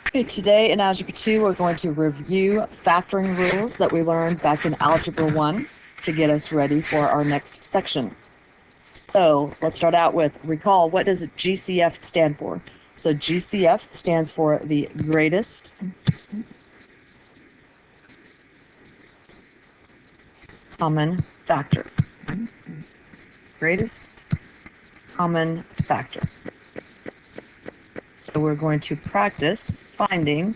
Okay, today in Algebra 2, we're going to review factoring rules that we learned back in Algebra 1 to get us ready for our next section. So let's start out with recall, what does GCF stand for? So GCF stands for the greatest common factor. Greatest common factor. So we're going to practice finding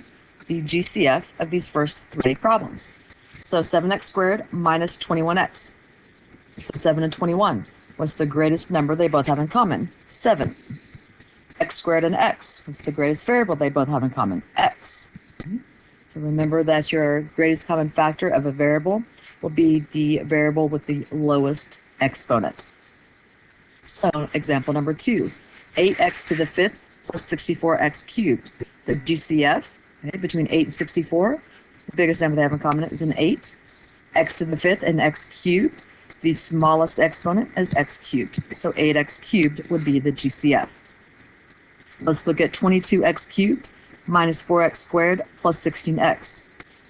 the GCF of these first three problems. So 7x squared minus 21x. So 7 and 21. What's the greatest number they both have in common? 7. X squared and x. What's the greatest variable they both have in common? X. So remember that your greatest common factor of a variable will be the variable with the lowest exponent. So example number 2, 8x to the 5th plus 64x cubed. The GCF, okay, between 8 and 64, the biggest number they have in common is an 8. X to the 5th and x cubed, the smallest exponent is x cubed. So 8x cubed would be the GCF. Let's look at 22x cubed minus 4x squared plus 16x.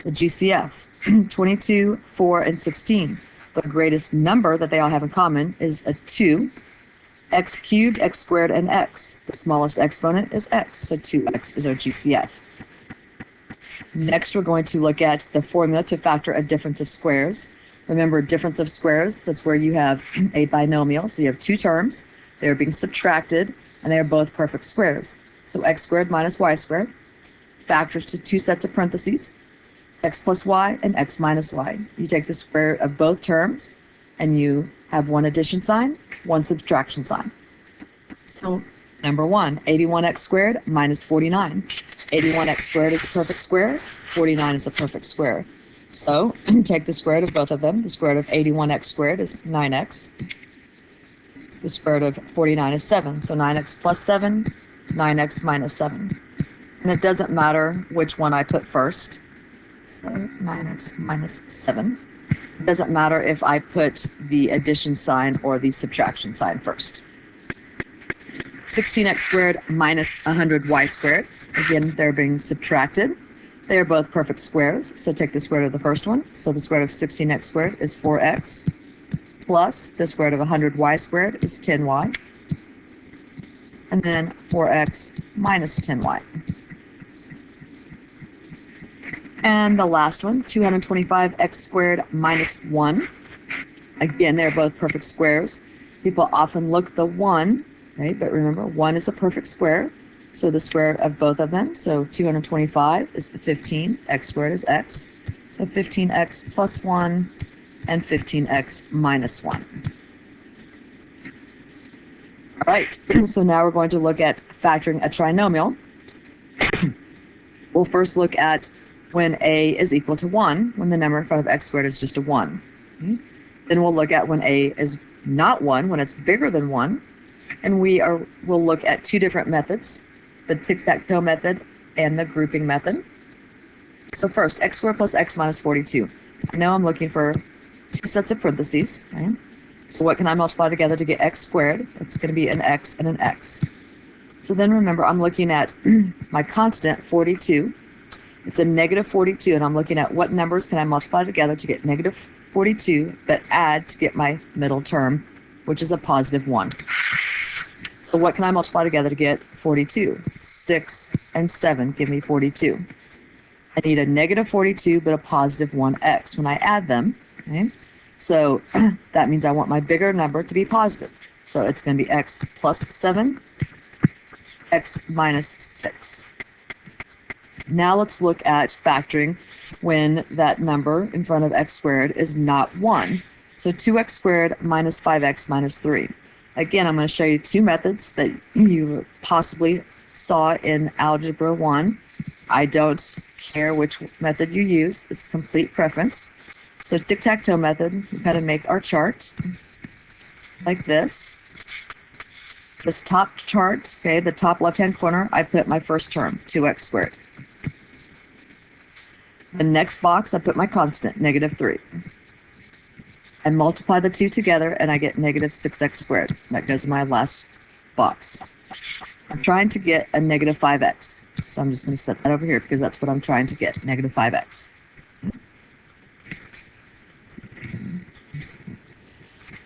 The GCF, 22, 4, and 16. The greatest number that they all have in common is a 2. X cubed, x squared, and x. The smallest exponent is x, so 2x is our GCF. Next, we're going to look at the formula to factor a difference of squares. Remember, difference of squares, that's where you have a binomial. So you have two terms, they're being subtracted, and they are both perfect squares. So x squared minus y squared factors to two sets of parentheses, x plus y and x minus y. You take the square of both terms, and you have one addition sign, one subtraction sign. So number 1, 81x squared minus 49. 81x squared is a perfect square, 49 is a perfect square. So take the square root of both of them. The square root of 81x squared is 9x. The square root of 49 is 7. So 9x plus 7, 9x minus 7. And it doesn't matter which one I put first. So 9x minus 7. It doesn't matter if I put the addition sign or the subtraction sign first. 16x squared minus 100y squared. Again, they're being subtracted. They are both perfect squares, so take the square root of the first one. So the square root of 16x squared is 4x, plus the square root of 100y squared is 10y, and then 4x minus 10y. And the last one, 225x squared minus 1. Again, they're both perfect squares. People often look the 1, right? But remember, 1 is a perfect square. So the square root of both of them, so 225 is 15, x squared is x. So 15x plus 1 and 15x minus 1. All right, so now we're going to look at factoring a trinomial. We'll first look at when a is equal to 1, when the number in front of x squared is just a 1. Okay? Then we'll look at when a is not 1, when it's bigger than 1. And we'll look at two different methods, the tic-tac-toe method and the grouping method. So first, x squared plus x minus 42. Now I'm looking for two sets of parentheses. Okay? So what can I multiply together to get x squared? It's going to be an x and an x. So then remember, I'm looking at my constant, 42. It's a negative 42, and I'm looking at what numbers can I multiply together to get negative 42, but add to get my middle term, which is a positive 1. So what can I multiply together to get 42? 6 and 7 give me 42. I need a negative 42, but a positive 1x when I add them. Okay? So that means I want my bigger number to be positive. So it's going to be x plus 7, x minus 6. Now let's look at factoring when that number in front of x squared is not 1. So 2x squared minus 5x minus 3. Again, I'm going to show you two methods that you possibly saw in Algebra 1. I don't care which method you use. It's complete preference. So tic-tac-toe method, we kind of make our chart like this. This top chart, okay, the top left-hand corner, I put my first term, 2x squared. The next box, I put my constant, negative 3. I multiply the two together, and I get negative 6x squared. That goes in my last box. I'm trying to get a negative 5x. So I'm just going to set that over here because that's what I'm trying to get, negative 5x.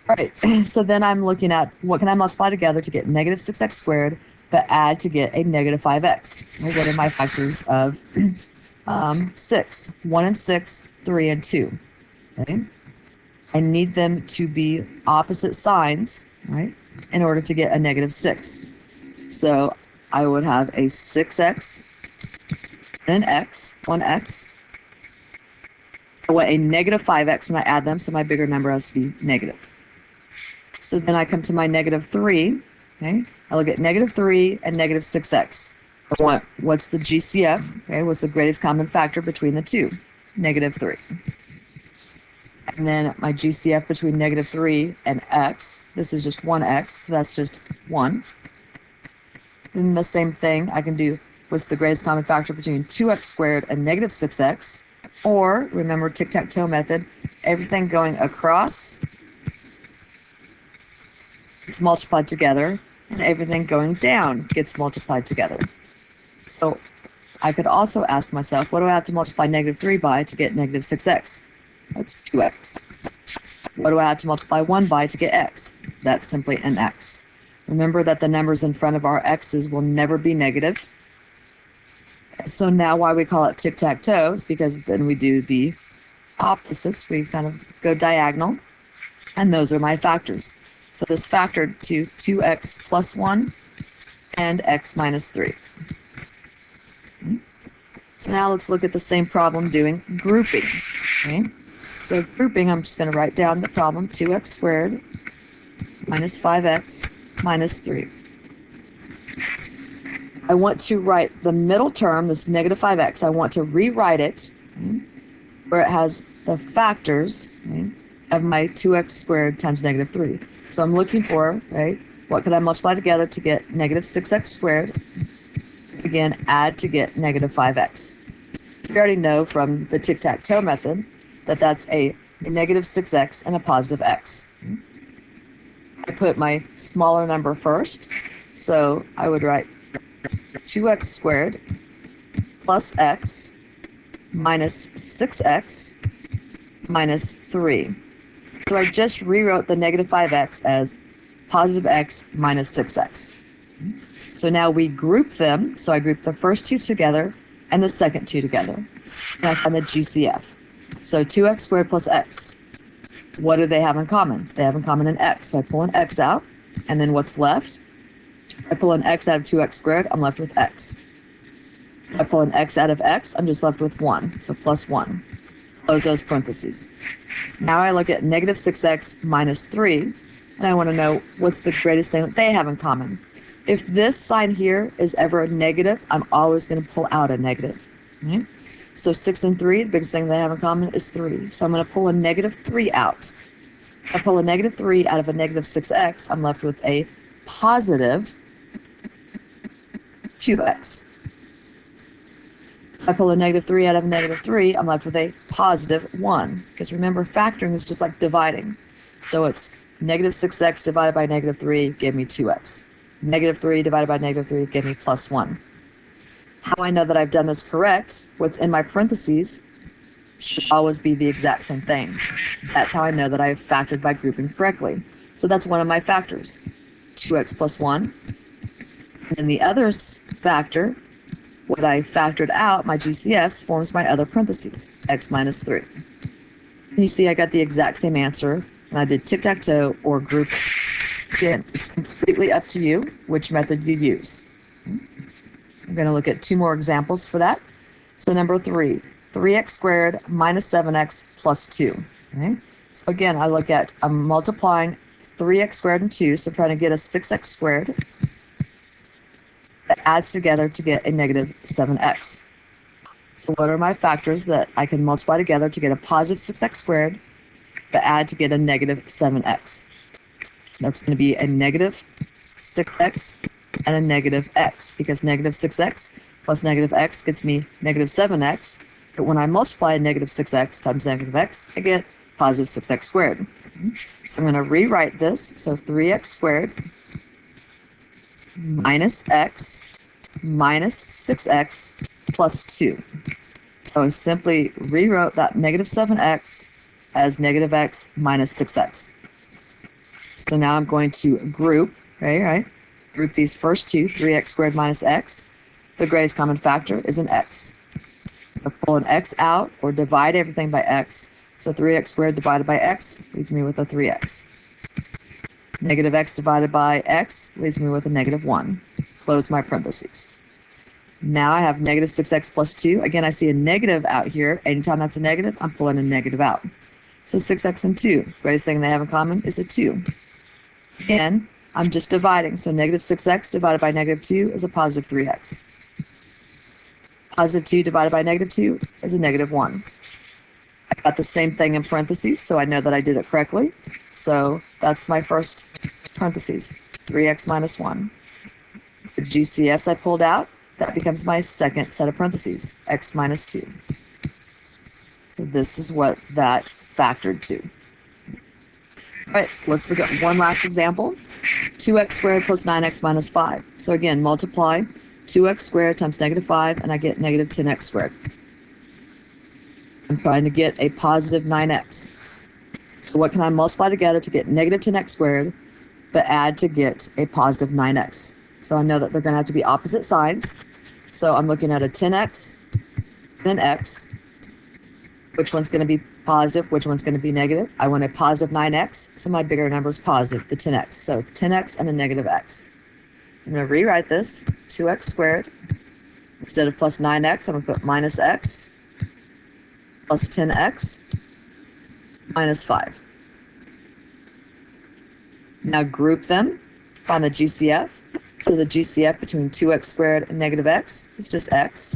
All right, so then I'm looking at what can I multiply together to get negative 6x squared, but add to get a negative 5x. Well, what are my factors of 6? 1 and 6, 3 and 2. Okay? I need them to be opposite signs, right, in order to get a negative 6. So I would have a 6x and an x, 1x. I want a negative 5x when I add them, so my bigger number has to be negative. So then I come to my negative 3. Okay, I look at negative 3 and negative 6x. I want what's the GCF? Okay, what's the greatest common factor between the two? Negative 3. And then my GCF between negative 3 and x, this is just 1x, so that's just 1. Then the same thing I can do, what's the greatest common factor between 2x squared and negative 6x? Or, remember tic-tac-toe method, everything going across gets multiplied together, and everything going down gets multiplied together. So I could also ask myself, what do I have to multiply negative 3 by to get negative 6x? That's 2x. What do I have to multiply 1 by to get x? That's simply an x. Remember that the numbers in front of our x's will never be negative. So now why we call it tic-tac-toe is because then we do the opposites. We kind of go diagonal, and those are my factors. So this factored to 2x plus 1 and x minus 3. So now let's look at the same problem doing grouping. Okay? So grouping, I'm just going to write down the problem, 2x squared minus 5x minus 3. I want to write the middle term, this negative 5x, I want to rewrite it where it has the factors of my 2x squared times negative 3. So I'm looking for, right, what could I multiply together to get negative 6x squared? Again, add to get negative 5x. We already know from the tic-tac-toe method that that's a negative 6x and a positive x. I put my smaller number first, so I would write 2x squared plus x minus 6x minus 3. So I just rewrote the negative 5x as positive x minus 6x. So now we group them. So I group the first two together and the second two together. And I find the GCF. So 2x squared plus x. What do they have in common? They have in common an x. So I pull an x out. And then what's left? If I pull an x out of 2x squared, I'm left with x. If I pull an x out of x, I'm just left with 1. So plus 1. Close those parentheses. Now I look at negative 6x minus 3, and I want to know what's the greatest thing that they have in common. If this sign here is ever a negative, I'm always going to pull out a negative. Okay? So 6 and 3, the biggest thing they have in common is 3. So I'm going to pull a negative 3 out. If I pull a negative 3 out of a negative 6x, I'm left with a positive 2x. If I pull a negative 3 out of a negative 3, I'm left with a positive 1. Because remember, factoring is just like dividing. So it's negative 6x divided by negative 3 gave me 2x. Negative 3 divided by negative 3 gave me plus 1. How I know that I've done this correct, what's in my parentheses should always be the exact same thing. That's how I know that I've factored by grouping correctly. So that's one of my factors, 2x plus 1. And then the other factor, what I factored out, my GCFs, forms my other parentheses, x minus 3. And you see I got the exact same answer when I did tic-tac-toe or group. Again, it's completely up to you which method you use. I'm going to look at 2 more examples for that. So number 3, 3x squared minus 7x plus 2. Okay? So again, I look at, I'm multiplying 3x squared and 2, so I'm trying to get a 6x squared. That adds together to get a negative 7x. So what are my factors that I can multiply together to get a positive 6x squared, but add to get a negative 7x? That's going to be a negative 6x and a negative x, because negative 6x plus negative x gets me negative 7x. But when I multiply negative 6x times negative x, I get positive 6x squared. So I'm going to rewrite this. So 3x squared minus x minus 6x plus 2. So I simply rewrote that negative 7x as negative x minus 6x. So now I'm going to group, right? Group these first two, 3x squared minus x. The greatest common factor is an x. So pull an x out or divide everything by x. So 3x squared divided by x leaves me with a 3x. Negative x divided by x leaves me with a negative 1. Close my parentheses. Now I have negative 6x plus 2. Again, I see a negative out here. Anytime that's a negative, I'm pulling a negative out. So 6x and 2. Greatest thing they have in common is a 2. Again, I'm just dividing. So negative 6x divided by negative 2 is a positive 3x. Positive 2 divided by negative 2 is a negative 1. I got the same thing in parentheses, so I know that I did it correctly. So that's my first parentheses, 3x minus 1. The GCFs I pulled out, that becomes my second set of parentheses, x minus 2. So this is what that factored to. All right, let's look at one last example. 2x squared plus 9x minus 5. So again, multiply 2x squared times negative 5, and I get negative 10x squared. I'm trying to get a positive 9x. So what can I multiply together to get negative 10x squared, but add to get a positive 9x? So I know that they're going to have to be opposite sides. So I'm looking at a 10x and an x. Which one's going to be positive? Which one's going to be negative? I want a positive 9x, so my bigger number is positive, the 10x. So 10x and a negative x. I'm going to rewrite this, 2x squared. Instead of plus 9x, I'm going to put minus x plus 10x minus 5. Now group them, find the GCF. So the GCF between 2x squared and negative x is just x.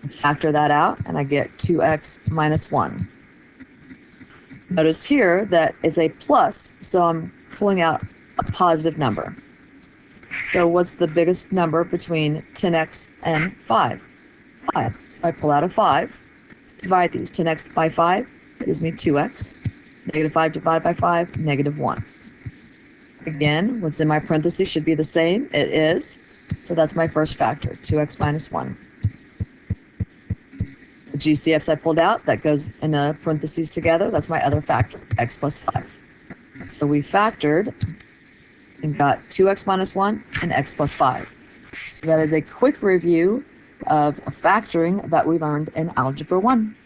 Factor that out, and I get 2x minus 1. Notice here that is a plus, so I'm pulling out a positive number. So what's the biggest number between 10x and 5? 5. So I pull out a 5. Divide these. 10x by 5 gives me 2x. Negative 5 divided by 5, negative 1. Again, what's in my parentheses should be the same. It is. So that's my first factor, 2x minus 1. The GCFs I pulled out, that goes in a parentheses together. That's my other factor, x plus 5. So we factored and got 2x minus 1 and x plus 5. So that is a quick review of factoring that we learned in Algebra 1.